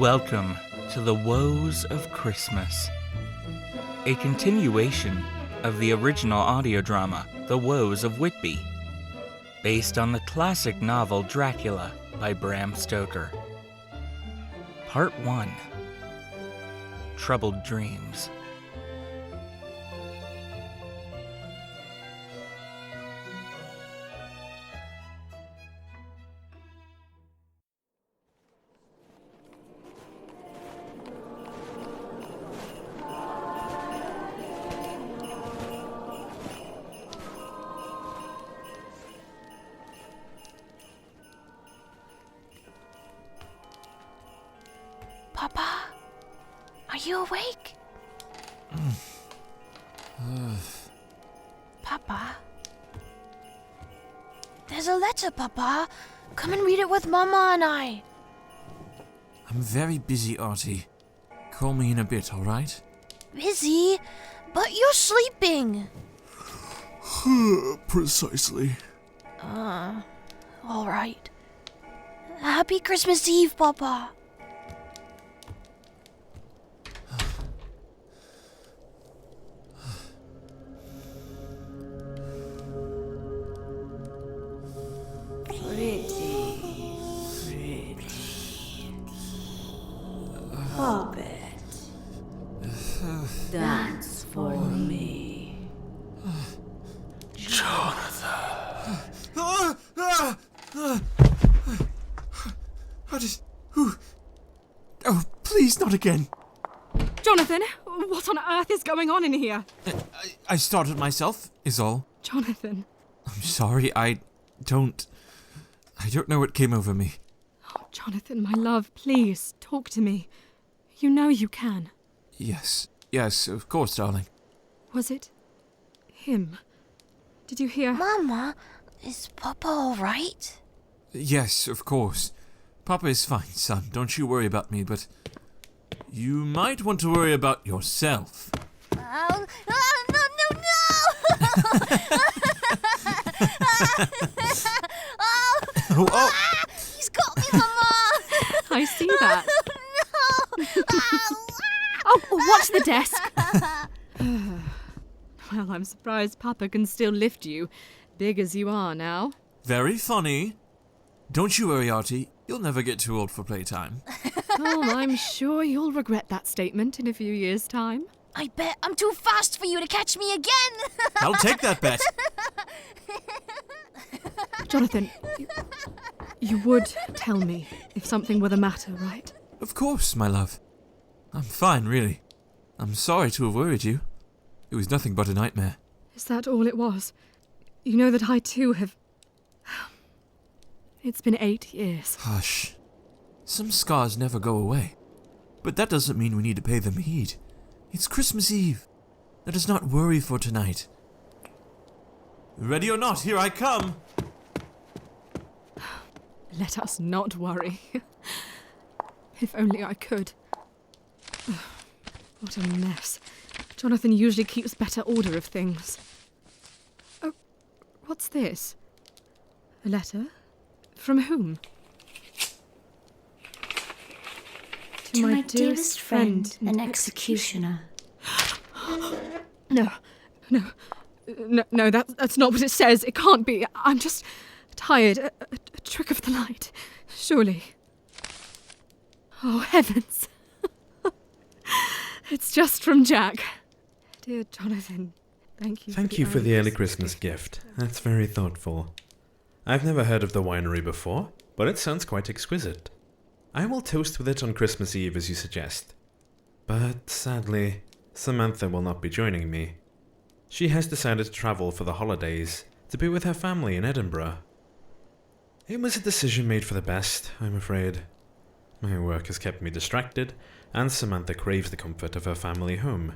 Welcome to the Woes of Christmas, a continuation of the original audio drama, The Woes of Whitby, based on the classic novel Dracula by Bram Stoker. Part 1, Troubled Dreams. Papa, are you awake? Papa? There's a letter, Papa. Come and read it with Mama and I. I'm very busy, Artie. Call me in a bit, alright? Busy? But you're sleeping. Precisely. Alright. Happy Christmas Eve, Papa. Puppet, dance for me. Oh, please, not again. Jonathan, what on earth is going on in here? I started myself, is all. Jonathan. I'm sorry, I don't know what came over me. Oh, Jonathan, my love, please, talk to me. You know you can. Yes, of course, darling. Was it him? Did you hear? Mama, is Papa alright? Yes, of course. Papa is fine, son. Don't you worry about me, but you might want to worry about yourself. No! Oh. He's got me, Mama! I see that. No! Oh, watch the desk! Well, I'm surprised Papa can still lift you, big as you are now. Very funny. Don't you worry, Artie. You'll never get too old for playtime. Oh, I'm sure you'll regret that statement in a few years' time. I bet I'm too fast for you to catch me again! I'll take that bet. Jonathan, you would tell me if something were the matter, right? Of course, my love. I'm fine, really. I'm sorry to have worried you. It was nothing but a nightmare. Is that all it was? You know that I too have... It's been 8 years. Hush. Some scars never go away. But that doesn't mean we need to pay them heed. It's Christmas Eve. Let us not worry for tonight. Ready or not, here I come. Let us not worry. If only I could. What a mess. Jonathan usually keeps better order of things. Oh, what's this? A letter? From whom? To my dearest friend and executioner. No, that's not what it says. It can't be. I'm just tired. A trick of the light. Surely. Oh, heavens. It's just from Jack. Dear Jonathan, thank you. Thank you for the early Christmas gift. That's very thoughtful. I've never heard of the winery before, but it sounds quite exquisite. I will toast with it on Christmas Eve as you suggest. But sadly, Samantha will not be joining me. She has decided to travel for the holidays to be with her family in Edinburgh. It was a decision made for the best, I'm afraid. My work has kept me distracted, and Samantha craves the comfort of her family home.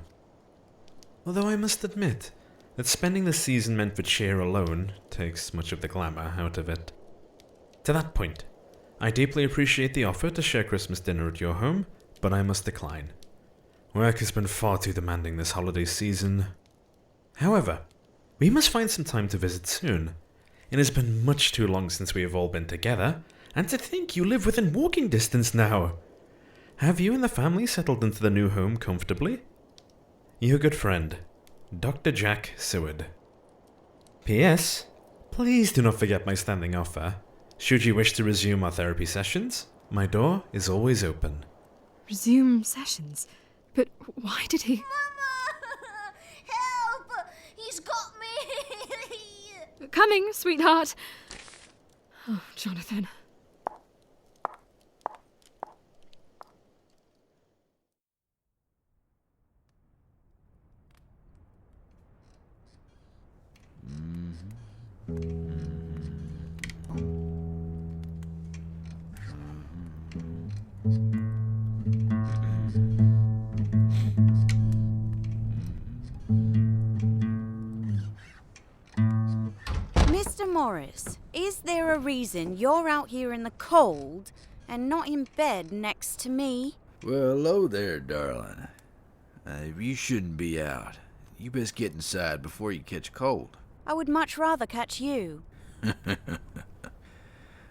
Although I must admit that spending the season meant for cheer alone takes much of the glamour out of it. To that point, I deeply appreciate the offer to share Christmas dinner at your home, but I must decline. Work has been far too demanding this holiday season. However, we must find some time to visit soon. It has been much too long since we have all been together, and to think you live within walking distance now. Have you and the family settled into the new home comfortably? Your good friend, Dr. Jack Seward. P.S. Please do not forget my standing offer. Should you wish to resume our therapy sessions, my door is always open. Resume sessions? But why did he... Mama! Help! He's got me! Coming, sweetheart. Oh, Jonathan. Mr. Morris, is there a reason you're out here in the cold and not in bed next to me? Well, hello there, darling. You shouldn't be out. You best get inside before you catch cold. I would much rather catch you.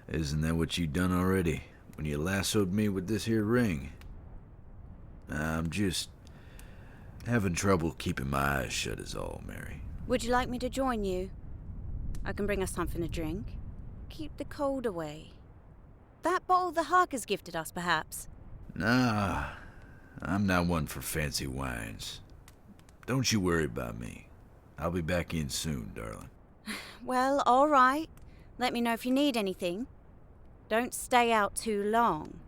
Isn't that what you done already, when you lassoed me with this here ring? I'm just having trouble keeping my eyes shut is all, Mary. Would you like me to join you? I can bring us something to drink. Keep the cold away. That bottle the Harkers gifted us, perhaps? Nah, I'm not one for fancy wines. Don't you worry about me. I'll be back in soon, darling. Well, all right. Let me know if you need anything. Don't stay out too long.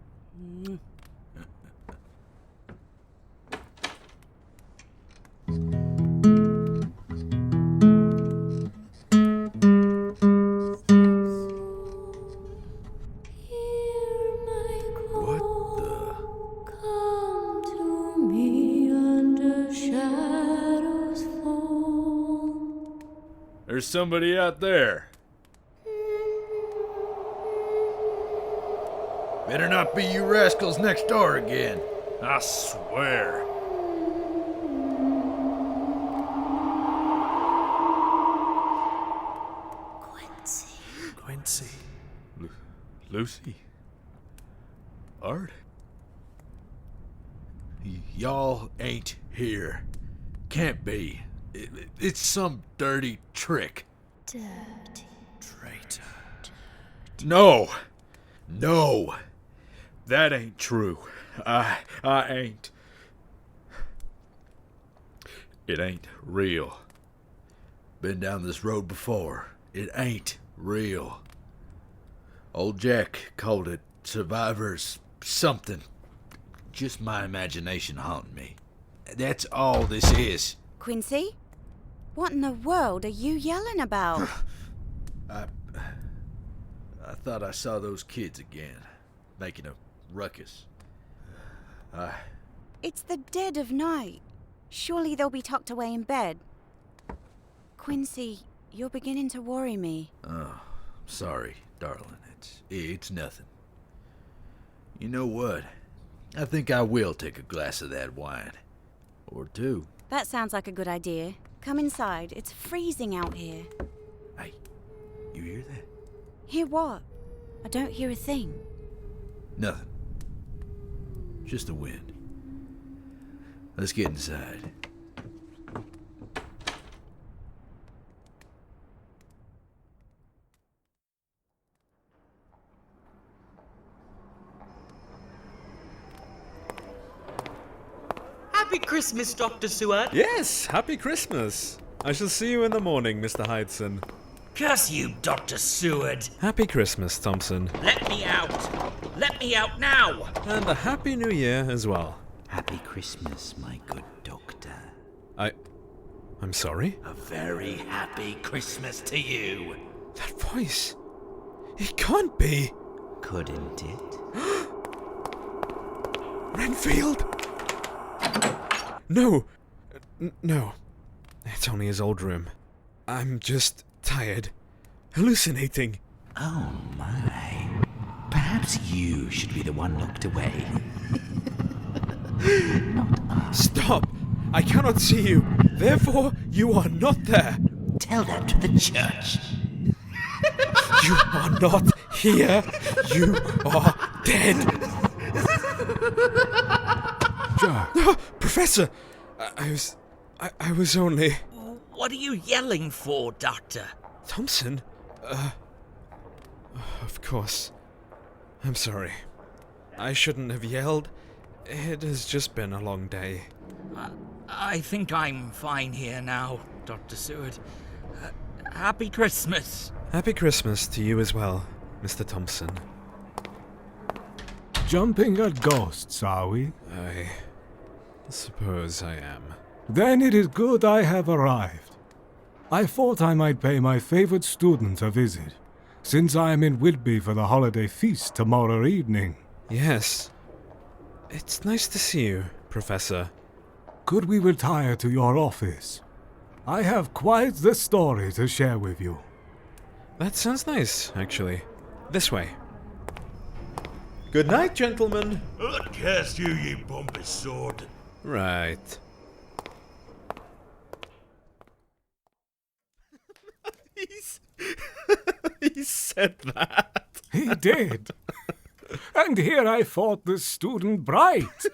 What the? Come to me under shadows fall. There's somebody out there. Better not be you rascals next door again. I swear. Quincy. Lucy? Art? Y'all ain't here. Can't be. It's some dirty trick. Traitor. No! No! That ain't true. I ain't. It ain't real. Been down this road before. It ain't real. Old Jack called it survivors something. Just my imagination haunting me. That's all this is. Quincy? What in the world are you yelling about? I thought I saw those kids again, making a ruckus. It's the dead of night. Surely they'll be tucked away in bed. Quincy, you're beginning to worry me. Oh, sorry, darling. It's nothing. You know what? I think I will take a glass of that wine. Or two. That sounds like a good idea. Come inside. It's freezing out here. Hey, you hear that? Hear what? I don't hear a thing. Nothing. Just the wind. Let's get inside. Happy Christmas, Dr. Seward. Yes, happy Christmas. I shall see you in the morning, Mr. Hydeson. Curse you, Dr. Seward. Happy Christmas, Thompson. Let me out. Let me out now. And a happy new year as well. Happy Christmas, my good doctor. I'm sorry? A very happy Christmas to you. That voice. It can't be. Couldn't it? Renfield! No. No. It's only his old room. I'm just tired. Hallucinating. Oh my. Perhaps you should be the one locked away. Not us. Stop! I cannot see you. Therefore, you are not there. Tell that to the church. You are not here. You are dead. Jack. Professor! I was only... What are you yelling for, Doctor? Thompson? Of course. I'm sorry. I shouldn't have yelled. It has just been a long day. I think I'm fine here now, Dr. Seward. Happy Christmas. Happy Christmas to you as well, Mr. Thompson. Jumping at ghosts, are we? I suppose I am. Then it is good I have arrived. I thought I might pay my favorite student a visit, since I am in Whitby for the holiday feast tomorrow evening. Yes. It's nice to see you, Professor. Could we retire to your office? I have quite the story to share with you. That sounds nice, actually. This way. Good night, gentlemen. Curse you, you pompous sword. Right. He said that. He did. And here I thought the student bright,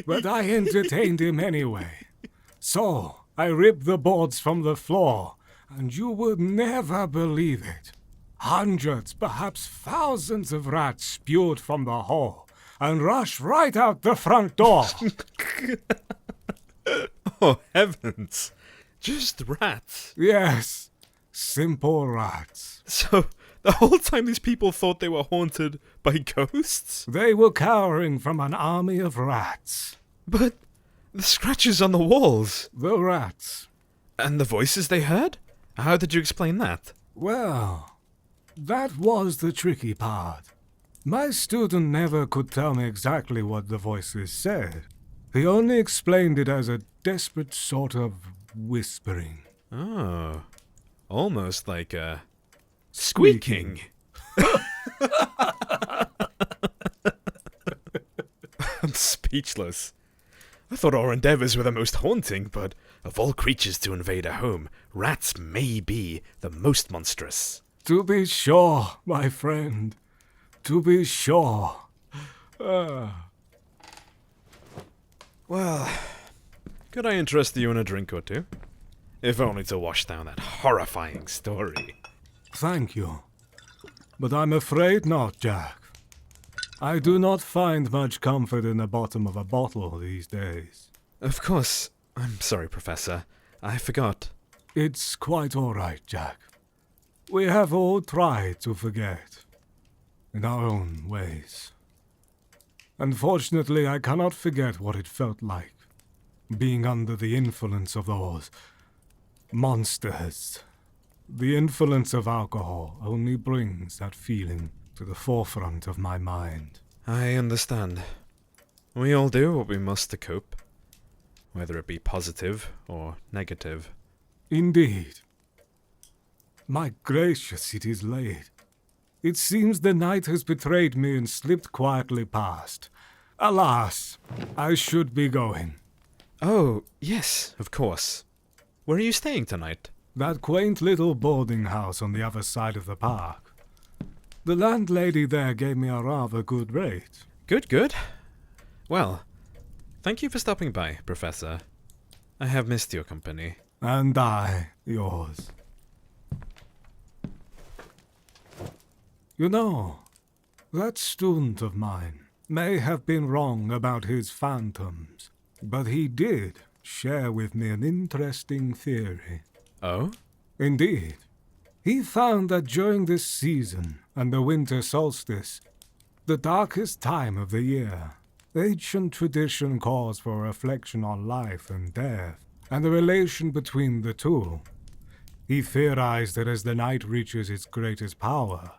but I entertained him anyway. So, I ripped the boards from the floor, and you would never believe it. Hundreds, perhaps thousands of rats spewed from the hall and rushed right out the front door. Oh, heavens. Just rats. Yes, simple rats. So, the whole time these people thought they were haunted by ghosts? They were cowering from an army of rats. But the scratches on the walls. The rats. And the voices they heard? How did you explain that? Well, that was the tricky part. My student never could tell me exactly what the voices said. He only explained it as a desperate sort of whispering. Oh. Almost like a... squeaking. I'm speechless. I thought our endeavors were the most haunting, but of all creatures to invade a home, rats may be the most monstrous. To be sure, my friend. To be sure. Well, could I interest you in a drink or two? If only to wash down that horrifying story. Thank you. But I'm afraid not, Jack. I do not find much comfort in the bottom of a bottle these days. Of course. I'm sorry, Professor. I forgot. It's quite all right, Jack. We have all tried to forget. In our own ways. Unfortunately, I cannot forget what it felt like. Being under the influence of those monsters. The influence of alcohol only brings that feeling to the forefront of my mind. I understand. We all do what we must to cope, whether it be positive or negative. Indeed. My gracious, it is late. It seems the night has betrayed me and slipped quietly past. Alas, I should be going. Oh, yes, of course. Where are you staying tonight? That quaint little boarding house on the other side of the park. The landlady there gave me a rather good rate. Good, good. Well, thank you for stopping by, Professor. I have missed your company. And I, yours. You know, that student of mine may have been wrong about his phantoms, but he did share with me an interesting theory. Oh? Indeed. He found that during this season and the winter solstice, the darkest time of the year, ancient tradition calls for a reflection on life and death, and the relation between the two. He theorized that as the night reaches its greatest power,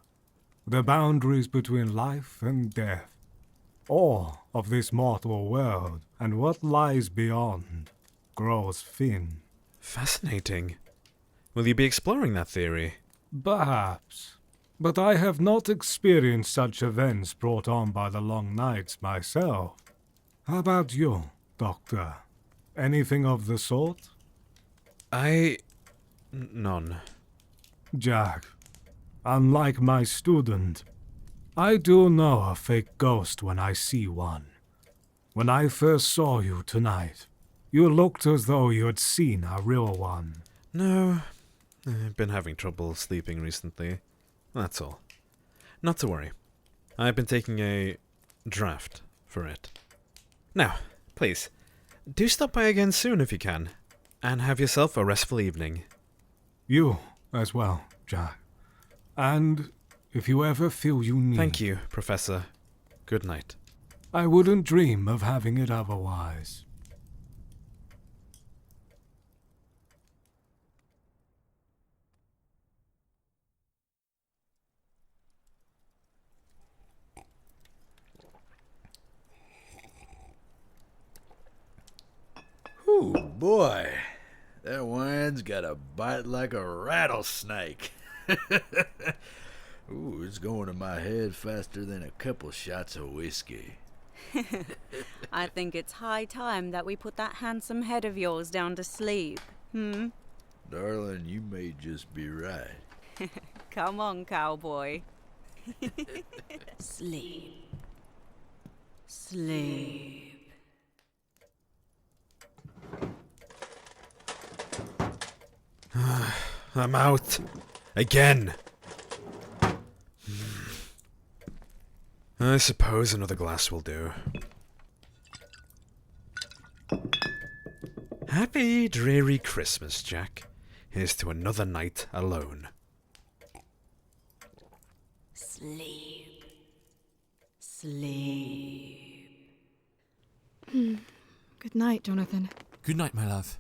the boundaries between life and death, or of this mortal world and what lies beyond, grows thin. Fascinating. Will you be exploring that theory? Perhaps. But I have not experienced such events brought on by the long nights myself. How about you, Doctor? Anything of the sort? None. Jack, unlike my student, I do know a fake ghost when I see one. When I first saw you tonight, you looked as though you had seen a real one. No, I've been having trouble sleeping recently. That's all. Not to worry. I've been taking a draft for it. Now, please, do stop by again soon if you can, and have yourself a restful evening. You as well, Jack. And if you ever feel you need... Thank you, Professor. Good night. I wouldn't dream of having it otherwise. Ooh, boy. That wine's got a bite like a rattlesnake. Ooh, it's going to my head faster than a couple shots of whiskey. I think it's high time that we put that handsome head of yours down to sleep. Darling, you may just be right. Come on, cowboy. Sleep. Sleep. I'm out. Again. I suppose another glass will do. Happy, dreary Christmas, Jack. Here's to another night alone. Sleep. Sleep. Good night, Jonathan. Good night, my love.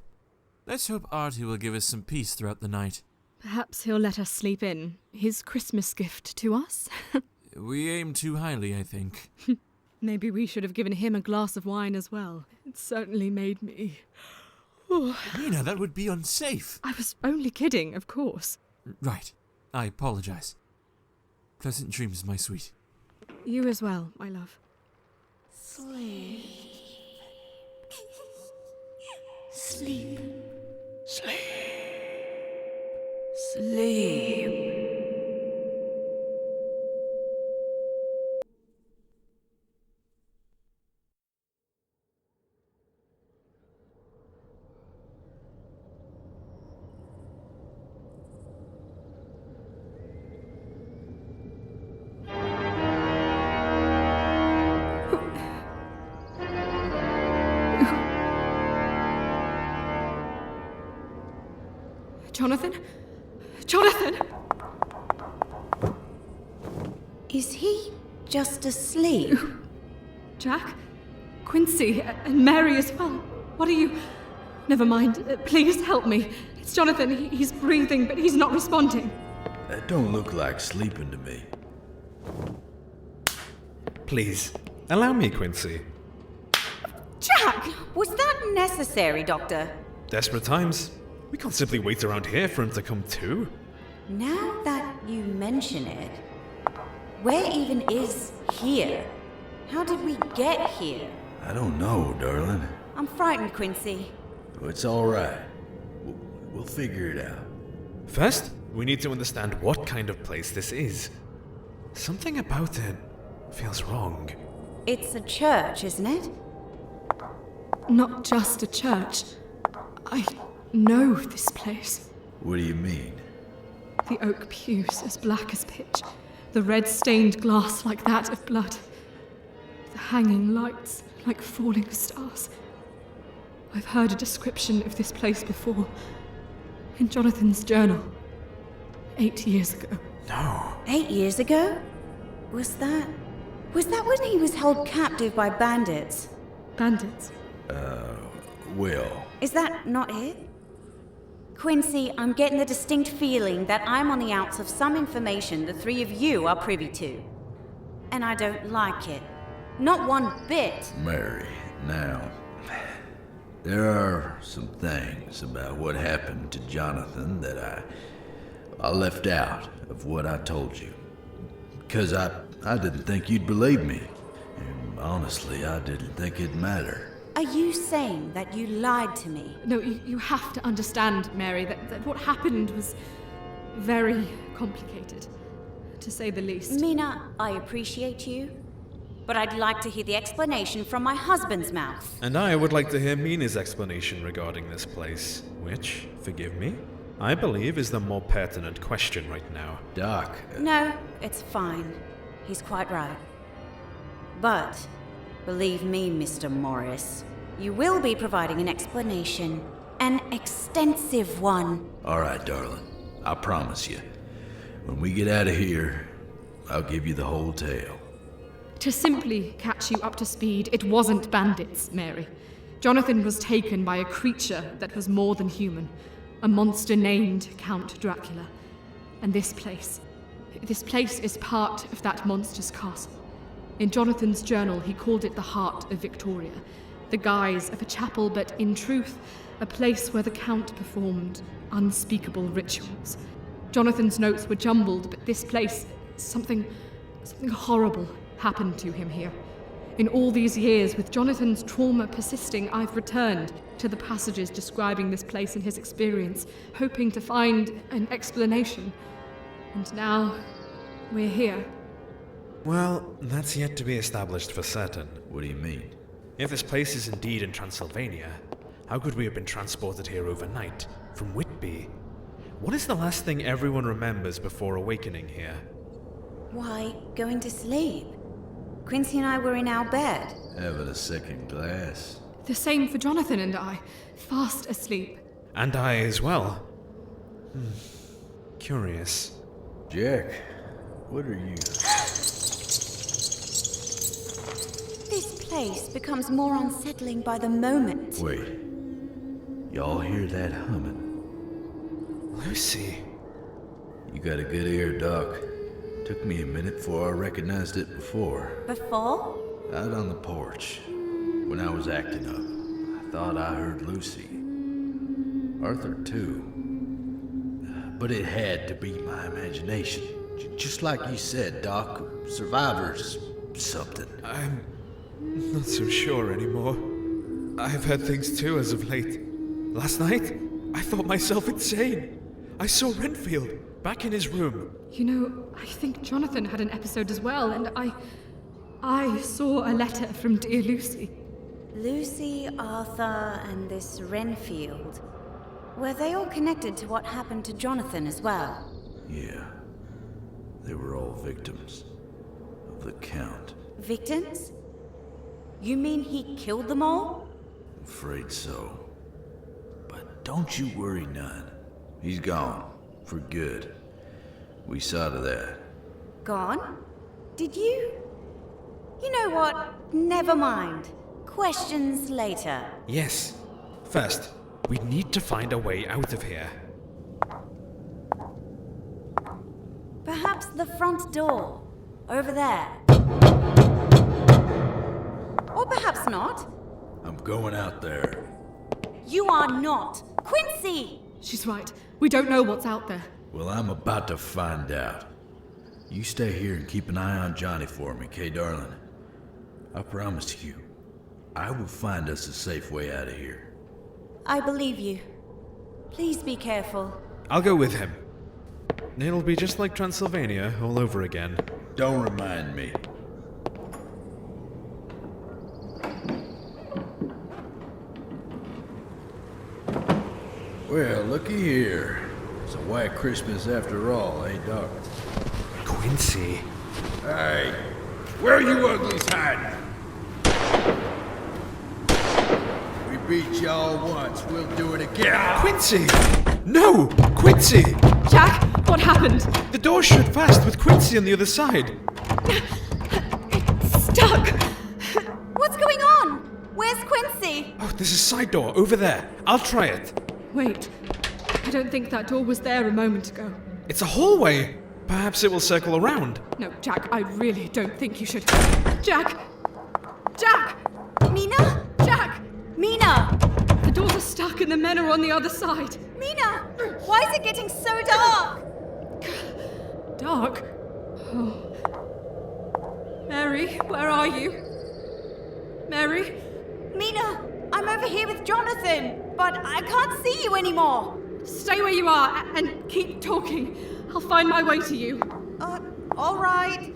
Let's hope Artie will give us some peace throughout the night. Perhaps he'll let us sleep in. His Christmas gift to us. We aim too highly, I think. Maybe we should have given him a glass of wine as well. It certainly made me... Mina, that would be unsafe. I was only kidding, of course. Right. I apologize. Pleasant dreams, my sweet. You as well, my love. Sleep. Sleep. Sleep. Sleep. Jonathan? Jonathan! Is he just asleep? Jack? Quincy? And Mary as well? What are you... Never mind. Please help me. It's Jonathan. He's breathing, but he's not responding. That don't look like sleeping to me. Please, allow me, Quincy. Jack! Was that necessary, Doctor? Desperate times. We can't simply wait around here for him to come to. Now that you mention it, where even is here? How did we get here? I don't know, darling. I'm frightened, Quincy. It's all right. We'll figure it out. First, we need to understand what kind of place this is. Something about it feels wrong. It's a church, isn't it? Not just a church. I know this place. What do you mean? The oak pews as black as pitch. The red stained glass like that of blood. The hanging lights like falling stars. I've heard a description of this place before. In Jonathan's journal. 8 years ago. No. 8 years ago? Was that when he was held captive by bandits? Bandits? Well, Is that not it? Quincy, I'm getting the distinct feeling that I'm on the outs of some information the three of you are privy to. And I don't like it. Not one bit. Mary, now, there are some things about what happened to Jonathan that I left out of what I told you. Because I didn't think you'd believe me. And honestly, I didn't think it'd matter. Are you saying that you lied to me? No, you have to understand, Mary, that what happened was very complicated, to say the least. Mina, I appreciate you, but I'd like to hear the explanation from my husband's mouth. And I would like to hear Mina's explanation regarding this place, which, forgive me, I believe is the more pertinent question right now. Doc. No, it's fine. He's quite right. But, believe me, Mr. Morris, you will be providing an explanation. An extensive one. All right, darling. I promise you. When we get out of here, I'll give you the whole tale. To simply catch you up to speed, it wasn't bandits, Mary. Jonathan was taken by a creature that was more than human. A monster named Count Dracula. And this place is part of that monster's castle. In Jonathan's journal, he called it the Heart of Victoria, the guise of a chapel, but in truth, a place where the Count performed unspeakable rituals. Jonathan's notes were jumbled, but this place, something horrible happened to him here. In all these years, with Jonathan's trauma persisting, I've returned to the passages describing this place and his experience, hoping to find an explanation. And now, we're here. Well, that's yet to be established for certain. What do you mean? If this place is indeed in Transylvania, how could we have been transported here overnight, from Whitby? What is the last thing everyone remembers before awakening here? Why, going to sleep. Quincy and I were in our bed. Having a second glass. The same for Jonathan and I, fast asleep. And I as well. Curious. Jack, what are you... This place becomes more unsettling by the moment. Wait. Y'all hear that humming? Lucy. You got a good ear, Doc. Took me a minute before I recognized it before. Before? Out on the porch. When I was acting up, I thought I heard Lucy. Arthur, too. But it had to be my imagination. Just like you said, Doc. Survivors, something. I'm not so sure anymore. I've heard things too as of late. Last night, I thought myself insane. I saw Renfield back in his room. You know, I think Jonathan had an episode as well, and I saw a letter from dear Lucy. Lucy, Arthur, and this Renfield. Were they all connected to what happened to Jonathan as well? Yeah. They were all victims of the Count. Victims? You mean he killed them all? Afraid so. But don't you worry none. He's gone. For good. We saw to that. Gone? Did you? You know what? Never mind. Questions later. Yes. First, we need to find a way out of here. Perhaps the front door. Over there. Or perhaps not. I'm going out there. You are not. Quincy! She's right. We don't know what's out there. Well, I'm about to find out. You stay here and keep an eye on Johnny for me, Kay darling. I promise you, I will find us a safe way out of here. I believe you. Please be careful. I'll go with him. It'll be just like Transylvania all over again. Don't remind me. Well, looky here. It's a white Christmas after all, eh, Doc? Quincy. Hey, where are you uglies hiding? We beat y'all once, we'll do it again. Quincy! No! Quincy! Jack, what happened? The door shut fast with Quincy on the other side. It's stuck. What's going on? Where's Quincy? Oh, there's a side door over there. I'll try it. Wait, I don't think that door was there a moment ago. It's a hallway. Perhaps it will circle around. No, Jack, I really don't think you should. Jack! Jack! Mina? Jack! Mina! The doors are stuck and the men are on the other side. Mina! Why is it getting so dark? Dark? Oh. Mary, where are you? Mary? Mina! I'm over here with Jonathan, but I can't see you anymore. Stay where you are and keep talking. I'll find my way to you. All right.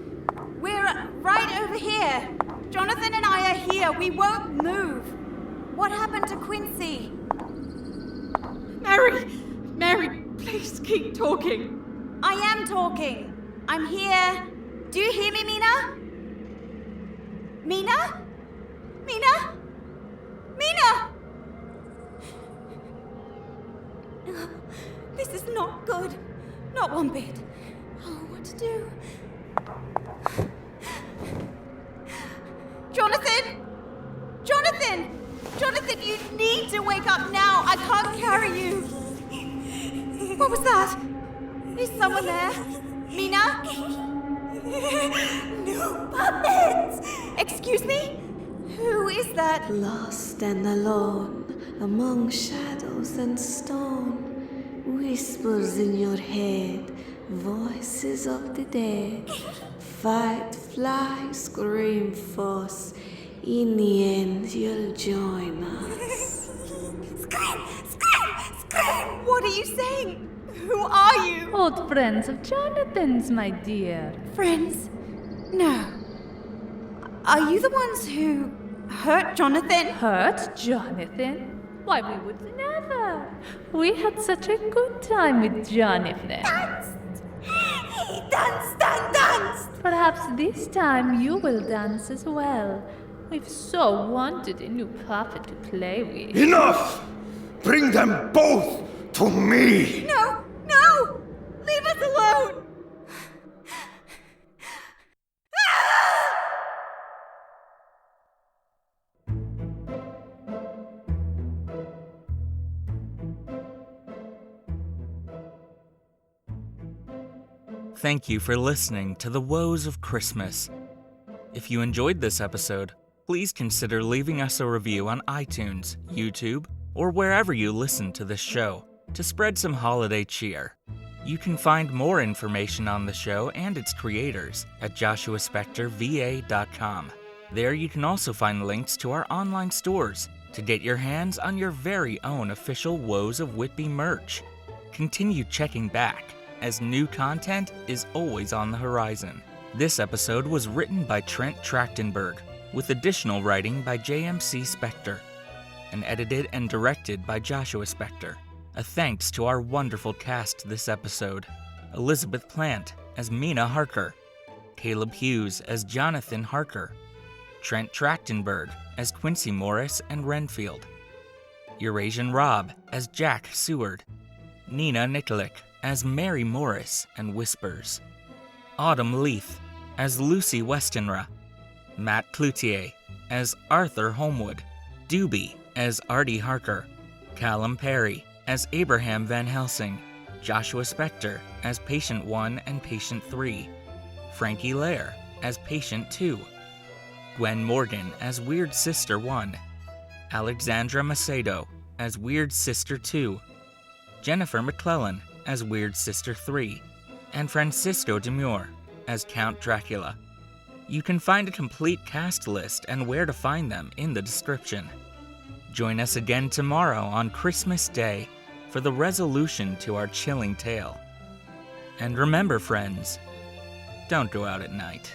We're right over here. Jonathan and I are here. We won't move. What happened to Quincy? Mary, please keep talking. I am talking. I'm here. Do you hear me, Mina? Mina? Mina? Mina! This is not good. Not one bit. Oh, what to do? Jonathan! Jonathan! Jonathan, you need to wake up now. I can't carry you. What was that? Is someone there? Mina? No puppets! Excuse me? Who is that? Lost and alone, among shadows and stone, whispers in your head, voices of the dead. Fight, fly, scream, fuss. In the end, you'll join us. Scream! Scream! Scream! What are you saying? Who are you? Old friends of Jonathan's, my dear. Friends? No. Are you the ones who hurt Jonathan? Hurt Jonathan? Why, we would never. We had such a good time with Jonathan. Danced! He danced and danced! Perhaps this time you will dance as well. We've so wanted a new puppet to play with. Enough! Bring them both to me! No! No! Leave us alone! Thank you for listening to The Woes of Christmas. If you enjoyed this episode, please consider leaving us a review on iTunes, YouTube, or wherever you listen to this show to spread some holiday cheer. You can find more information on the show and its creators at joshuaspectorva.com. There you can also find links to our online stores to get your hands on your very own official Woes of Whitby merch. Continue checking back, as new content is always on the horizon. This episode was written by Trent Trachtenberg, with additional writing by J.M.C. Spector, and edited and directed by Joshua Spector. A thanks to our wonderful cast this episode: Elizabeth Plant as Mina Harker, Caleb Hughes as Jonathan Harker, Trent Trachtenberg as Quincy Morris and Renfield, Eurasian Rob as Jack Seward, Nina Nikolic as Mary Morris and Whispers, Autumn Leith as Lucy Westenra, Matt Cloutier as Arthur Holmwood, Doobie as Artie Harker, Callum Perry as Abraham Van Helsing, Joshua Spector as Patient 1 and Patient 3, Frankie Lair as Patient 2, Gwen Morgan as Weird Sister 1, Alexandra Macedo as Weird Sister 2, Jennifer McClellan as Weird Sister 3, and Francisco Demure as Count Dracula. You can find a complete cast list and where to find them in the description. Join us again tomorrow on Christmas Day for the resolution to our chilling tale. And remember, friends, don't go out at night.